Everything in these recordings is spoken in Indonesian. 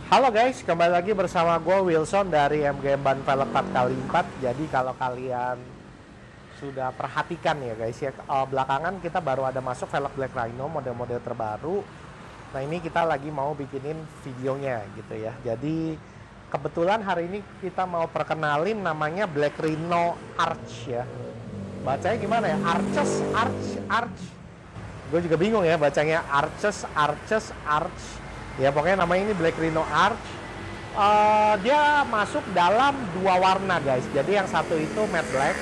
Halo guys, kembali lagi bersama gue Wilson dari MG Ban Velg 4x4. Jadi kalau kalian sudah perhatikan ya guys ya, belakangan kita baru ada masuk velg Black Rhino model-model terbaru. Nah ini kita lagi mau bikinin videonya gitu ya. Jadi kebetulan hari ini kita mau perkenalin namanya Black Rhino Arch ya. Bacanya gimana ya? Arch. Gue juga bingung ya bacanya Arch. Ya pokoknya namanya ini Black Rhino Arch. Dia masuk dalam dua warna guys. Jadi yang satu itu matte black,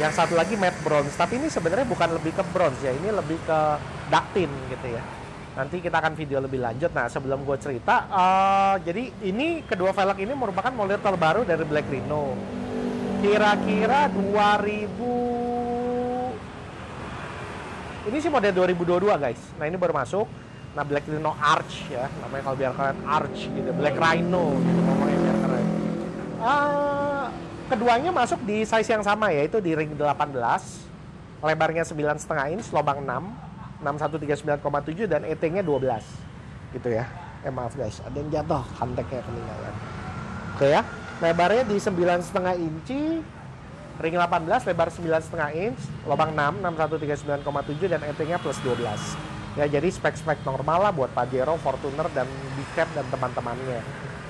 yang satu lagi matte bronze. Tapi ini sebenarnya bukan lebih ke bronze ya, ini lebih ke ductine gitu ya. Nanti kita akan video lebih lanjut. Nah sebelum gue cerita, jadi ini kedua velg ini merupakan model terbaru dari Black Rhino. Kira-kira 2000, ini sih model 2022 guys. Nah ini baru masuk. Nah Black Rhino Arch ya, namanya kalau biar keren Arch gitu, Black Rhino gitu ngomongnya biar keren. Keduanya masuk di size yang sama yaitu di ring 18, lebarnya 9,5 inch, lubang 6, 6139,7 dan ET-nya 12 gitu ya. Maaf guys, ada yang jatuh, hanteknya ketinggalan. Oke ya, lebarnya di 9,5 inci, ring 18, lebar 9,5 inch, lubang 6, 6139,7 dan ET-nya plus 12. Ya jadi spek-spek normal lah buat Pajero, Fortuner, dan Big Cab dan teman-temannya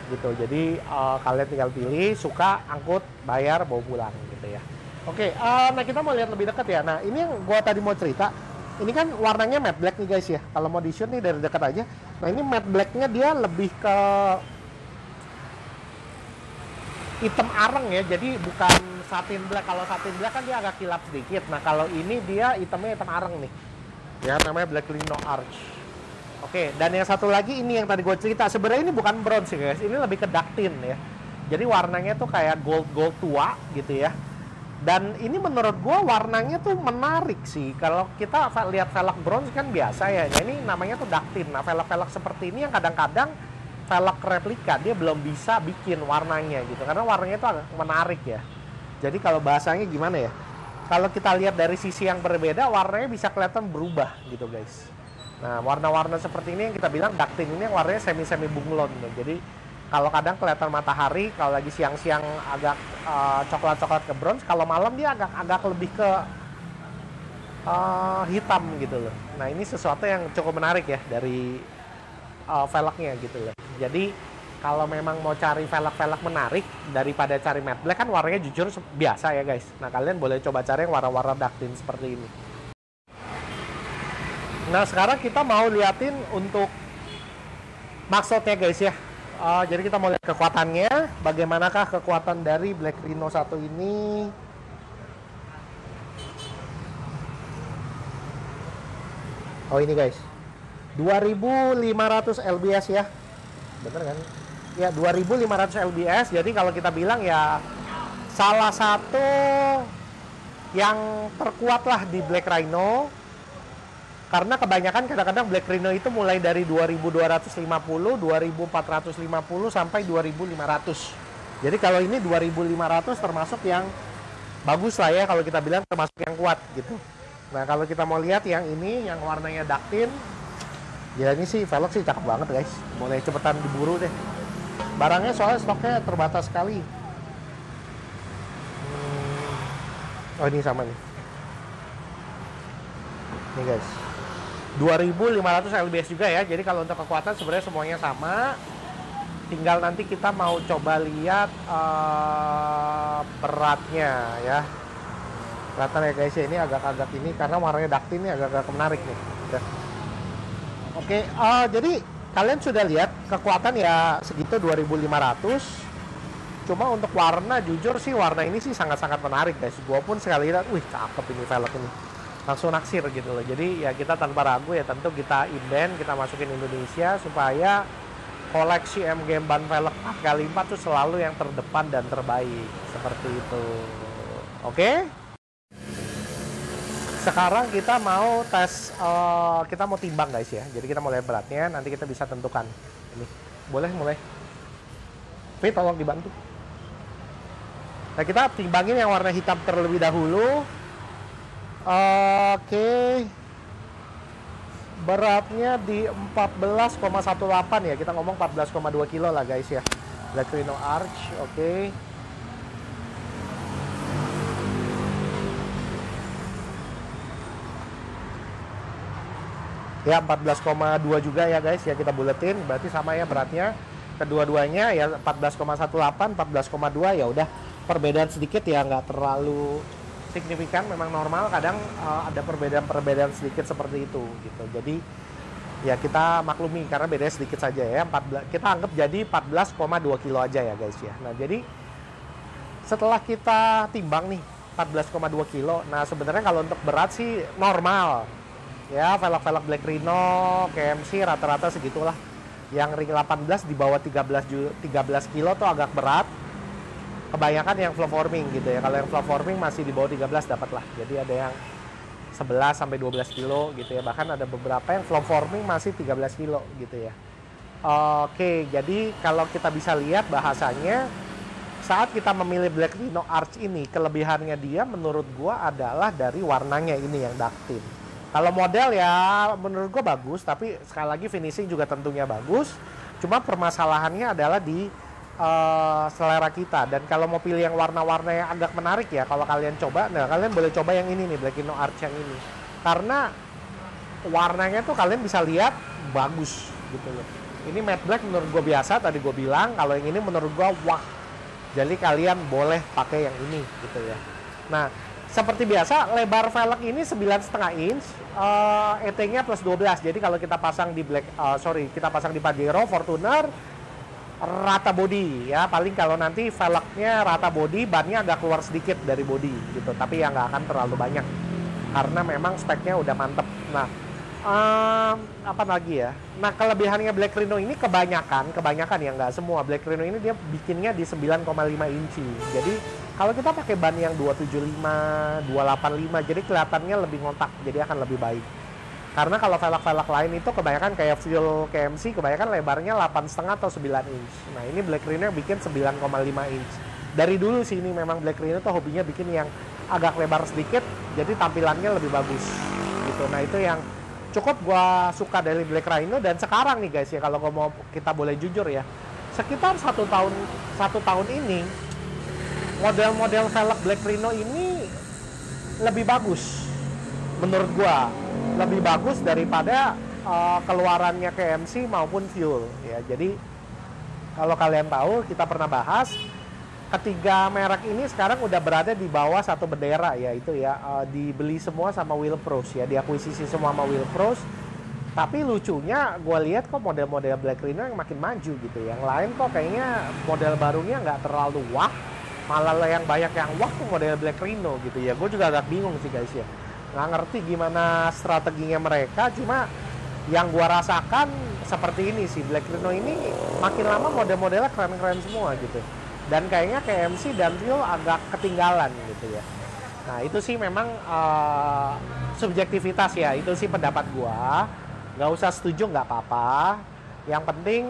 gitu. Jadi kalian tinggal pilih, suka, angkut, bayar, bawa pulang gitu ya. Oke, nah kita mau lihat lebih dekat ya. Nah ini yang gua tadi mau cerita, ini kan warnanya matte black nih guys ya. Kalau mau di shoot nih dari dekat aja. Nah ini matte blacknya dia lebih ke hitam areng ya, jadi bukan satin black. Kalau satin black kan dia agak kilap sedikit. Nah kalau ini dia hitamnya hitam areng nih ya, namanya Black Rhino Arch. Oke, dan yang satu lagi ini yang tadi gue cerita, sebenarnya ini bukan bronze ya guys, ini lebih ke ductine ya. Jadi warnanya tuh kayak gold tua gitu ya. Dan ini menurut gue warnanya tuh menarik sih. Kalau kita lihat velg bronze kan biasa ya, nah, ini namanya tuh ductine. Nah velg-velg seperti ini yang kadang-kadang velg replika dia belum bisa bikin warnanya gitu, karena warnanya tuh agak menarik ya. Jadi kalau bahasanya gimana ya, kalau kita lihat dari sisi yang berbeda, warnanya bisa kelihatan berubah gitu guys. Nah warna-warna seperti ini yang kita bilang ductine, ini yang warnanya semi-semi bunglon gitu. Jadi kalau kadang kelihatan matahari, kalau lagi siang-siang agak coklat-coklat ke bronze, kalau malam dia agak lebih ke hitam gitu loh. Nah ini sesuatu yang cukup menarik ya dari velgnya gitu loh. Jadi kalau memang mau cari velg-velg menarik daripada cari matte black, kan warnanya jujur biasa ya guys. Nah kalian boleh coba cari yang warna-warna ductine seperti ini. Nah sekarang kita mau liatin untuk maksudnya guys ya. Jadi kita mau lihat kekuatannya, bagaimanakah kekuatan dari Black Rhino 1 ini. Oh ini guys, 2500 lbs ya, bener kan? Ya 2500 lbs. Jadi kalau kita bilang ya salah satu yang terkuat lah di Black Rhino, karena kebanyakan kadang-kadang Black Rhino itu mulai dari 2250, 2450 sampai 2500. Jadi kalau ini 2500 termasuk yang bagus lah ya, kalau kita bilang termasuk yang kuat gitu. Nah kalau kita mau lihat yang ini yang warnanya ductine, ya ini sih velg sih cakep banget guys. Boleh cepetan diburu deh. Barangnya soalnya stoknya terbatas sekali. Oh ini sama nih. Nih guys, 2500 lbs juga ya. Jadi kalau untuk kekuatan sebenarnya semuanya sama. Tinggal nanti kita mau coba lihat beratnya ya. Kelihatan ya guys ya, ini agak-agak ini karena warnanya ductine ini agak-agak menarik nih. Udah. Oke, jadi kalian sudah lihat kekuatan ya segitu 2500. Cuma untuk warna, jujur sih warna ini sih sangat-sangat menarik guys. Gua pun sekali lihat, wih cakep ini velg ini. Langsung naksir gitu loh. Jadi ya kita tanpa ragu ya tentu kita inden, kita masukin Indonesia supaya koleksi MG Ban velg 4x4 tuh selalu yang terdepan dan terbaik. Seperti itu. Oke? Sekarang kita mau tes, kita mau timbang guys ya. Jadi kita mau lihat beratnya, nanti kita bisa tentukan. Ini boleh mulai. Tapi tolong dibantu. Nah kita timbangin yang warna hitam terlebih dahulu. Oke. beratnya di 14,18 ya. Kita ngomong 14,2 kilo lah guys ya. Black Rhino Arch, oke. Ya 14,2 juga ya guys ya, kita buletin berarti sama ya beratnya kedua-duanya ya 14,18 14,2 ya udah perbedaan sedikit ya, nggak terlalu signifikan, memang normal kadang ada perbedaan sedikit seperti itu gitu. Jadi ya kita maklumi karena bedanya sedikit saja ya, kita anggap jadi 14,2 kilo aja ya guys ya. Nah jadi setelah kita timbang nih 14,2 kilo, nah sebenarnya kalau untuk berat sih normal ya, velg-velg Black Rhino, KMC rata-rata segitulah. Yang ring 18 di bawah 13 kilo tuh agak berat. Kebanyakan yang flow forming gitu ya. Kalau yang flow forming masih di bawah 13 dapat lah. Jadi ada yang 11 sampai 12 kilo gitu ya. Bahkan ada beberapa yang flow forming masih 13 kilo gitu ya. Oke, jadi kalau kita bisa lihat bahasanya saat kita memilih Black Rhino Arch ini, kelebihannya dia menurut gua adalah dari warnanya ini yang ductile. Kalau model ya menurut gue bagus, tapi sekali lagi finishing juga tentunya bagus. Cuma permasalahannya adalah di selera kita. Dan kalau mau pilih yang warna-warna yang agak menarik ya, kalau kalian coba, nah kalian boleh coba yang ini nih, Black Rhino Arch yang ini. Karena warnanya tuh kalian bisa lihat bagus gitu loh. Ini matte black menurut gue biasa, tadi gue bilang. Kalau yang ini menurut gue wah. Jadi kalian boleh pakai yang ini gitu ya. Nah, seperti biasa, lebar velg ini 9,5 inch, ET-nya plus 12. Jadi kalau kita pasang di kita pasang di Pajero, Fortuner, rata body ya. Paling kalau nanti velgnya rata body, bannya agak keluar sedikit dari body gitu. Tapi ya nggak akan terlalu banyak, karena memang speknya udah mantep. Nah, apa lagi ya? Nah, kelebihannya Black Rhino ini kebanyakan ya, nggak semua. Black Rhino ini dia bikinnya di 9,5 inci. Jadi kalau kita pakai ban yang 275, 285, jadi kelihatannya lebih ngontak, jadi akan lebih baik. Karena kalau velg-velg lain itu kebanyakan kayak Fuel KMC, kebanyakan lebarnya 8,5 atau 9 inch. Nah ini Black Rhino bikin 9,5 inch. Dari dulu sih ini memang Black Rhino tuh hobinya bikin yang agak lebar sedikit, jadi tampilannya lebih bagus gitu. Nah itu yang cukup gua suka dari Black Rhino. Dan sekarang nih guys ya, kalau mau kita boleh jujur ya, sekitar satu tahun ini model-model velg Black Rhino ini lebih bagus menurut gua, lebih bagus daripada keluarannya KMC maupun Fuel ya. Jadi kalau kalian tahu, kita pernah bahas ketiga merek ini sekarang udah berada di bawah satu bendera, yaitu ya dibeli semua sama Wheel Pros ya, diakuisisi semua sama Wheel Pros. Tapi lucunya gue lihat kok model-model Black Rhino yang makin maju gitu. Yang lain kok kayaknya model barunya nggak terlalu wah, malah yang banyak yang wah tuh model Black Rhino gitu ya. Gue juga agak bingung sih guys ya, nggak ngerti gimana strateginya mereka. Cuma yang gue rasakan seperti ini sih, Black Rhino ini makin lama model-modelnya keren-keren semua gitu. Dan kayaknya KMC dan Fuel agak ketinggalan gitu ya. Nah itu sih memang subjektivitas ya, itu sih pendapat gue. Nggak usah setuju nggak apa-apa. Yang penting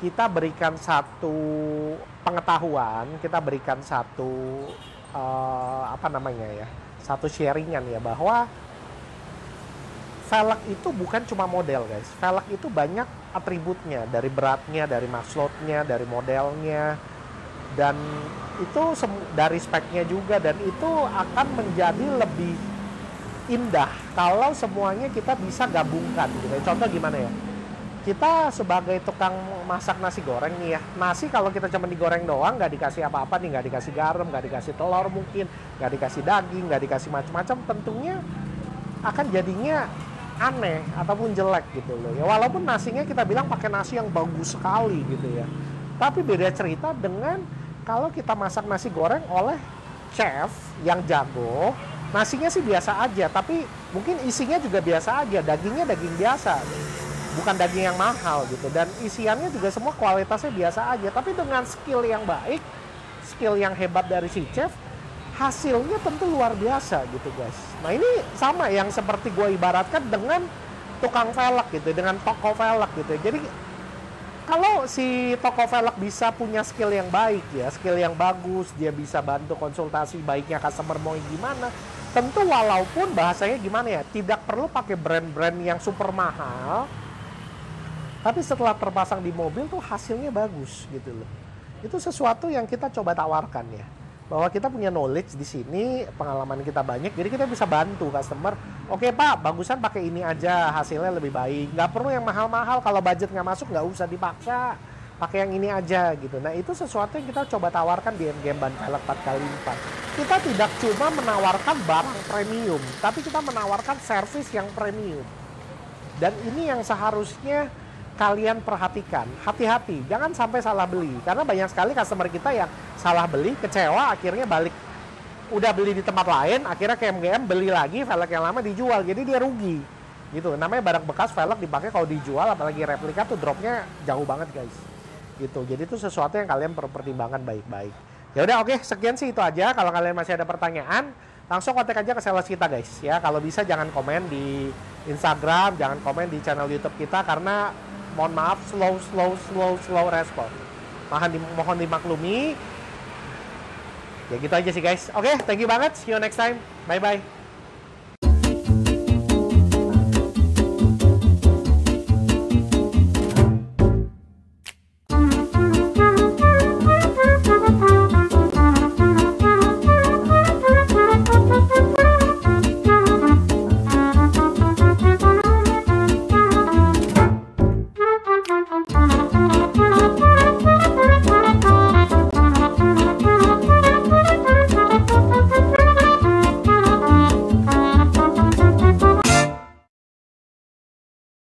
kita berikan satu pengetahuan, kita berikan satu satu sharingan ya, bahwa velg itu bukan cuma model guys. Velg itu banyak atributnya, dari beratnya, dari max-loadnya, dari modelnya, dan itu dari speknya juga. Dan itu akan menjadi lebih indah kalau semuanya kita bisa gabungkan gitu. Contoh gimana ya, kita sebagai tukang masak nasi goreng nih ya, nasi kalau kita cuma digoreng doang, nggak dikasih apa-apa nih, nggak dikasih garam, nggak dikasih telur mungkin, nggak dikasih daging, nggak dikasih macam-macam, tentunya akan jadinya aneh ataupun jelek gitu loh ya. Walaupun nasinya kita bilang pakai nasi yang bagus sekali gitu ya, tapi beda cerita dengan kalau kita masak nasi goreng oleh chef yang jago. Nasinya sih biasa aja, tapi mungkin isinya juga biasa aja, dagingnya daging biasa, bukan daging yang mahal gitu, dan isiannya juga semua kualitasnya biasa aja. Tapi dengan skill yang baik, skill yang hebat dari si chef, hasilnya tentu luar biasa gitu guys. Nah ini sama yang seperti gue ibaratkan dengan tukang velg gitu, dengan toko velg gitu. Jadi kalau si toko velg bisa punya skill yang baik ya, skill yang bagus, dia bisa bantu konsultasi baiknya customer mau gimana, Tentu walaupun bahasanya gimana ya, tidak perlu pakai brand-brand yang super mahal, tapi setelah terpasang di mobil tuh hasilnya bagus gitu loh. Itu sesuatu yang kita coba tawarkan ya. Bahwa kita punya knowledge di sini, pengalaman kita banyak, jadi kita bisa bantu customer. Oke Pak, bagusan pakai ini aja, hasilnya lebih baik. Nggak perlu yang mahal-mahal, kalau budget nggak masuk nggak usah dipaksa. Pakai yang ini aja gitu. Nah itu sesuatu yang kita coba tawarkan di MGM Ban Velg 4x4. Kita tidak cuma menawarkan barang premium, tapi kita menawarkan servis yang premium. Dan ini yang seharusnya kalian perhatikan. Hati-hati, jangan sampai salah beli. Karena banyak sekali customer kita yang salah beli, kecewa, akhirnya balik. Udah beli di tempat lain, akhirnya ke MGM beli lagi, velg yang lama dijual. Jadi dia rugi. Gitu. Namanya barang bekas velg dipakai kalau dijual, apalagi replika tuh dropnya jauh banget guys. Gitu. Jadi itu sesuatu yang kalian perlu pertimbangkan baik-baik. Ya udah oke, sekian sih itu aja. Kalau kalian masih ada pertanyaan, langsung kontak aja ke sales kita guys ya. Kalau bisa jangan komen di Instagram, jangan komen di channel YouTube kita karena mohon maaf slow respon. Mohon dimaklumi. Ya gitu aja sih guys. Oke, thank you banget. See you next time. Bye bye.